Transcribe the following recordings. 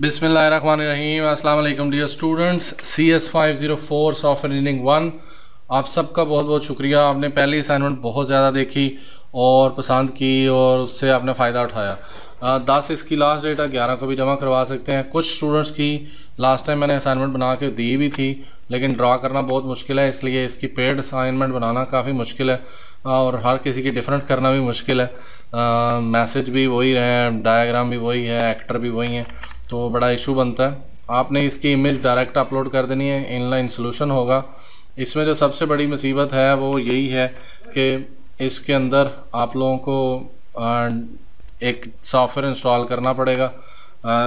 बिस्मिल्लाहिर्रहमानिर्रहीम। अस्सलाम वालेकुम dear students. CS504 software engineering 1, आप सबका बहुत बहुत शुक्रिया। आपने पहली असाइनमेंट बहुत ज़्यादा देखी और पसंद की और उससे आपने फ़ायदा उठाया। 10 इसकी लास्ट डेट है, 11 को भी जमा करवा सकते हैं। कुछ स्टूडेंट्स की लास्ट टाइम मैंने असाइनमेंट बना के दी भी थी, लेकिन ड्रा करना बहुत मुश्किल है, इसलिए इसकी पेड असाइनमेंट बनाना काफ़ी मुश्किल है और हर किसी की डिफरेंट करना भी मुश्किल है। मैसेज भी वही रहे हैं, डायग्राम भी वही है, एक्टर भी वही हैं, तो बड़ा इशू बनता है। आपने इसकी इमेज डायरेक्ट अपलोड कर देनी है, इनलाइन सोल्यूशन होगा। इसमें जो सबसे बड़ी मुसीबत है वो यही है कि इसके अंदर आप लोगों को एक सॉफ्टवेयर इंस्टॉल करना पड़ेगा,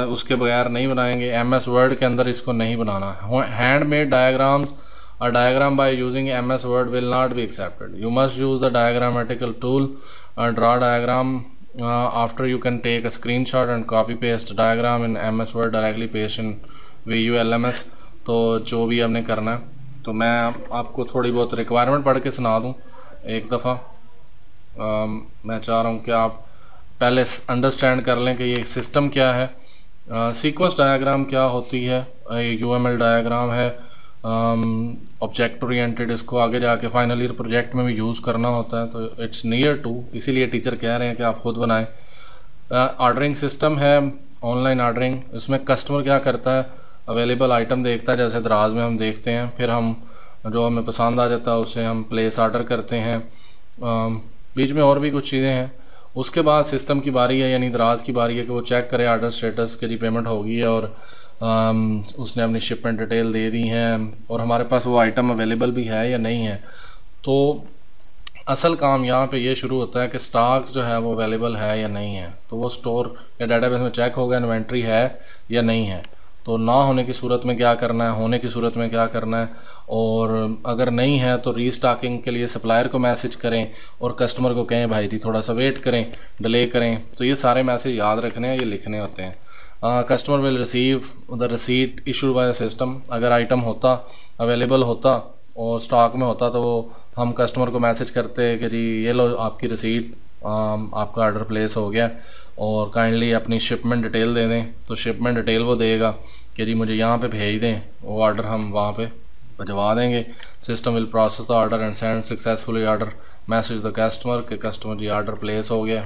उसके बगैर नहीं बनाएंगे। MS वर्ड के अंदर इसको नहीं बनाना। Handmade diagrams or diagram by using MS Word will not be accepted. You must use the diagrammatical tool and draw diagram. After you can take a screenshot and copy paste diagram in MS Word, directly paste in VULMS। तो जो भी हमने करना है, तो मैं आपको थोड़ी बहुत रिक्वायरमेंट पढ़ के सुना दूँ एक दफ़ा। मैं चाह रहा हूँ कि आप पहले अंडरस्टैंड कर लें कि ये सिस्टम क्या है, सीक्वेंस डायग्राम क्या होती है, UML डायग्राम है, ऑब्जेक्ट ओरिएंटेड। इसको आगे जाके फाइनल ईयर प्रोजेक्ट में भी यूज़ करना होता है, तो इट्स नियर टू, इसीलिए टीचर कह रहे हैं कि आप खुद बनाएं। ऑर्डरिंग सिस्टम है, ऑनलाइन ऑर्डरिंग। इसमें कस्टमर क्या करता है, अवेलेबल आइटम देखता है, जैसे दराज में हम देखते हैं, फिर हम जो हमें पसंद आ जाता है उसे हम प्लेस ऑर्डर करते हैं। बीच में और भी कुछ चीज़ें हैं। उसके बाद सिस्टम की बारी है, यानी दराज की बारी है कि वो चेक करे ऑर्डर स्टेटस के जी पेमेंट होगी है और उसने अपनी शिपमेंट डिटेल दे दी हैं और हमारे पास वो आइटम अवेलेबल भी है या नहीं है। तो असल काम यहाँ पे ये शुरू होता है कि स्टॉक जो है वो अवेलेबल है या नहीं है, तो वो स्टोर या डाटाबेस में चेक होगा इन्वेंट्री है या नहीं है। तो ना होने की सूरत में क्या करना है, होने की सूरत में क्या करना है, और अगर नहीं है तो रीस्टॉकिंग के लिए सप्लायर को मैसेज करें और कस्टमर को कहें भाई जी थोड़ा सा वेट करें, डिले करें। तो ये सारे मैसेज याद रखने हैं, ये लिखने होते हैं। Customer will receive the receipt issued by the system. अगर आइटम होता, अवेलेबल होता और स्टॉक में होता, तो वो हम कस्टमर को मैसेज करते कि जी ये लो आपकी रिसीट, आपका ऑर्डर प्लेस हो गया और काइंडली अपनी शिपमेंट डिटेल दे दें। तो शिपमेंट डिटेल वो देगा कि जी मुझे यहाँ पे भेज दें, वो ऑर्डर हम वहाँ पे भिजवा देंगे। System will process the order and send successfully order message the customer कि कस्टमर जी ऑर्डर प्लेस हो गया।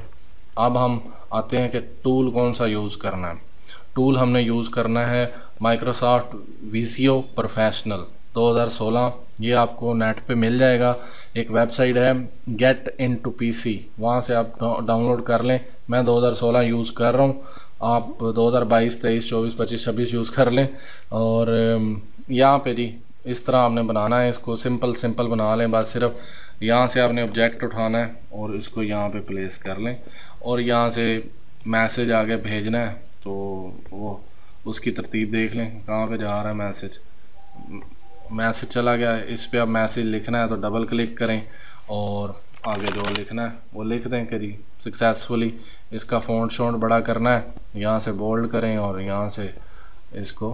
अब हम आते हैं कि टूल कौन सा यूज़ करना है। टूल हमने यूज़ करना है माइक्रोसॉफ्ट विजियो प्रोफेशनल 2016। ये आपको नेट पे मिल जाएगा, एक वेबसाइट है गेट इन टू PC, वहाँ से आप डाउनलोड कर लें। मैं 2016 यूज़ कर रहा हूँ, आप 2022, 23, 24, 25, 26 यूज़ कर लें। और यहाँ पे जी इस तरह आपने बनाना है, इसको सिंपल बना लें। बस सिर्फ यहाँ से आपने ऑब्जेक्ट उठाना है और इसको यहाँ पे प्लेस कर लें और यहाँ से मैसेज आगे भेजना है, तो वो उसकी तरतीब देख लें कहाँ पे जा रहा है मैसेज। मैसेज चला गया, इस पे अब मैसेज लिखना है तो डबल क्लिक करें और आगे जो लिखना है वो लिख दें कि जी सक्सेसफुली। इसका फ़ॉन्ट शॉन्ट बड़ा करना है, यहाँ से बोल्ड करें और यहाँ से इसको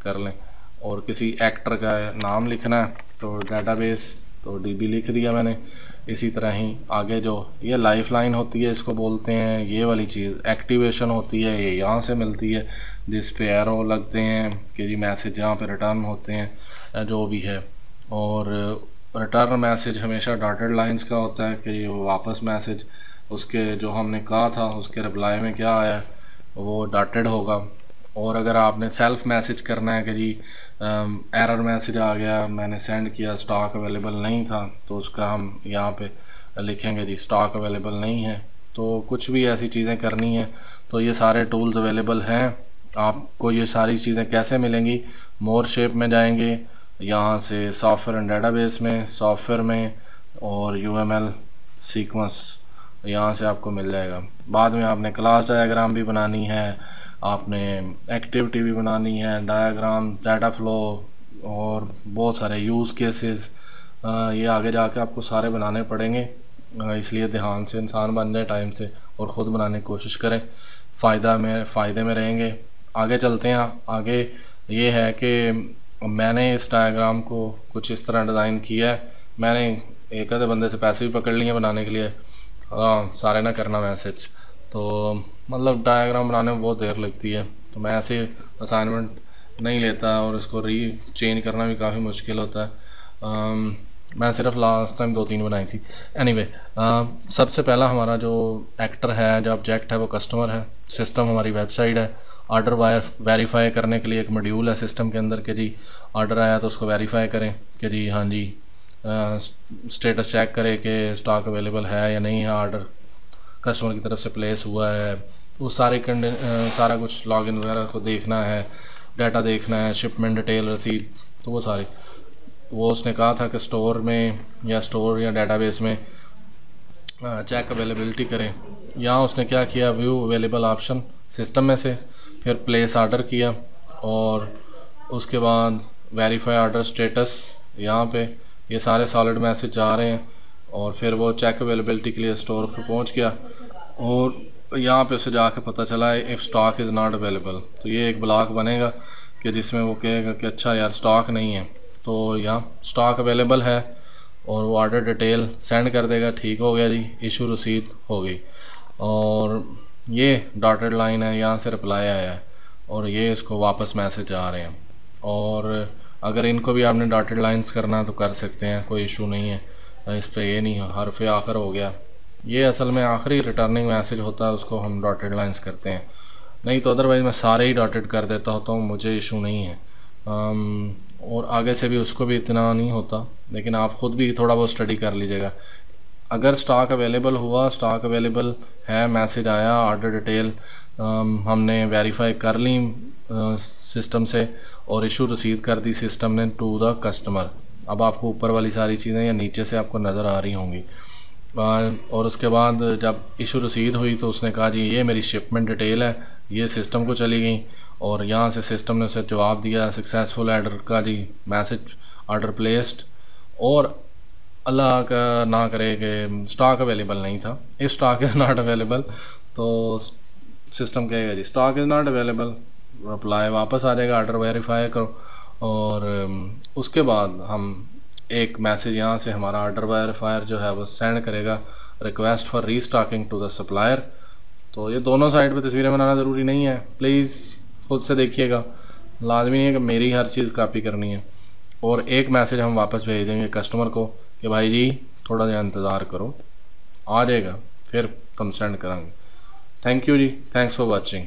कर लें। और किसी एक्टर का नाम लिखना है तो डाटाबेस, तो DB लिख दिया मैंने। इसी तरह ही आगे जो ये लाइफ लाइन होती है इसको बोलते हैं, ये वाली चीज़ एक्टिवेशन होती है, ये यहाँ से मिलती है जिस पे एरो लगते हैं कि जी मैसेज यहाँ पे रिटर्न होते हैं जो भी है। और रिटर्न मैसेज हमेशा डॉटेड लाइंस का होता है कि ये वापस मैसेज उसके जो हमने कहा था उसके रिप्लाई में क्या आया वो डॉटेड होगा। और अगर आपने सेल्फ मैसेज करना है कि जी एरर मैसेज आ गया, मैंने सेंड किया, स्टॉक अवेलेबल नहीं था, तो उसका हम यहाँ पे लिखेंगे जी स्टॉक अवेलेबल नहीं है। तो कुछ भी ऐसी चीज़ें करनी है तो ये सारे टूल्स अवेलेबल हैं। आपको ये सारी चीज़ें कैसे मिलेंगी, मोर शेप में जाएंगे, यहाँ से सॉफ्टवेयर एंड डेटाबेस में, सॉफ्टवेयर में, और UML सीक्वेंस यहाँ से आपको मिल जाएगा। बाद में आपने क्लास डायग्राम भी बनानी है, आपने एक्टिविटी भी बनानी है, डायग्राम, डाटा फ्लो और बहुत सारे यूज़ केसेस, ये आगे जाके आपको सारे बनाने पड़ेंगे। इसलिए ध्यान से इंसान बन जाए टाइम से और ख़ुद बनाने की कोशिश करें, फ़ायदे में रहेंगे। आगे चलते हैं। आगे ये है कि मैंने इस डायग्राम को कुछ इस तरह डिज़ाइन किया है। मैंने एक आधे बंदे से पैसे भी पकड़ लिए बनाने के लिए, हाँ सारे ना करना मैसेज। तो मतलब डायग्राम बनाने में बहुत देर लगती है, तो मैं ऐसे असाइनमेंट नहीं लेता और इसको चेंज करना भी काफ़ी मुश्किल होता है। मैं सिर्फ लास्ट टाइम 2-3 बनाई थी। एनीवे सबसे पहला हमारा जो एक्टर है, जो ऑब्जेक्ट है, वो कस्टमर है। सिस्टम हमारी वेबसाइट है। ऑर्डर वेरीफाई करने के लिए एक मॉड्यूल है सिस्टम के अंदर कि जी ऑर्डर आया तो उसको वेरीफाई करें कि जी हाँ जी स्टेटस चेक करें कि स्टॉक अवेलेबल है या नहीं है, ऑर्डर कस्टमर की तरफ से प्लेस हुआ है, वो सारा कुछ लॉगिन वगैरह को देखना है, डाटा देखना है, शिपमेंट डिटेल, रसीद, तो वो उसने कहा था कि स्टोर या डेटाबेस में चेक अवेलेबिलिटी करें। यहाँ उसने क्या किया, व्यू अवेलेबल ऑप्शन सिस्टम में से, फिर प्लेस ऑर्डर किया और उसके बाद वेरीफाई ऑर्डर स्टेटस, यहाँ पे ये सारे सॉलिड मैसेज आ रहे हैं और फिर वो चेक अवेलेबिलिटी के लिए स्टोर पर पहुँच गया और यहाँ पे उसे जाके पता चला है if stock is not available. तो ये एक ब्लॉक बनेगा कि जिसमें वो कहेगा कि अच्छा यार स्टॉक नहीं है, तो यहाँ स्टॉक अवेलेबल है और वो ऑर्डर डिटेल सेंड कर देगा। ठीक हो गया जी, इशू रसीद हो गई। और ये डॉटेड लाइन है, यहाँ से रिप्लाई आया है और ये इसको वापस मैसेज आ रहे हैं। और अगर इनको भी आपने डॉटेड लाइंस करना है तो कर सकते हैं, कोई इशू नहीं है इस पर। ये नहीं हरफ आखिर हो गया, ये असल में आखिरी रिटर्निंग मैसेज होता है, उसको हम डॉटेड लाइंस करते हैं। नहीं तो अदरवाइज़ मैं सारे ही डॉटेड कर देता होता हूँ, मुझे इशू नहीं है। और आगे से भी उसको भी इतना नहीं होता, लेकिन आप ख़ुद भी थोड़ा बहुत स्टडी कर लीजिएगा। अगर स्टॉक अवेलेबल हुआ, स्टॉक अवेलेबल है, मैसेज आया, ऑर्डर डिटेल हमने वेरीफाई कर ली सिस्टम से और इशू रसीद कर दी सिस्टम ने टू द कस्टमर। अब आपको ऊपर वाली सारी चीज़ें या नीचे से आपको नज़र आ रही होंगी। और उसके बाद जब इशू रसीद हुई तो उसने कहा जी ये मेरी शिपमेंट डिटेल है, ये सिस्टम को चली गई और यहाँ से सिस्टम ने उसे जवाब दिया सक्सेसफुल ऑर्डर का जी, मैसेज ऑर्डर प्लेस्ड। और अल्लाह का ना करे कि स्टॉक अवेलेबल नहीं था, if stock is not available, तो सिस्टम कहेगा जी stock is not available, reply वापस आ जाएगा, ऑर्डर वेरीफाई करो। और उसके बाद हम एक मैसेज यहाँ से हमारा ऑर्डर वेरीफायर जो है वो सेंड करेगा request for restocking to the supplier. तो ये दोनों साइड पे तस्वीरें बनाना ज़रूरी नहीं है, प्लीज़ खुद से देखिएगा, लाजमी नहीं है कि मेरी हर चीज़ कॉपी करनी है। और एक मैसेज हम वापस भेज देंगे कस्टमर को कि भाई जी थोड़ा सा इंतज़ार करो, आ जाएगा, फिर हम सेंड करेंगे। Thank you ji, thanks for watching.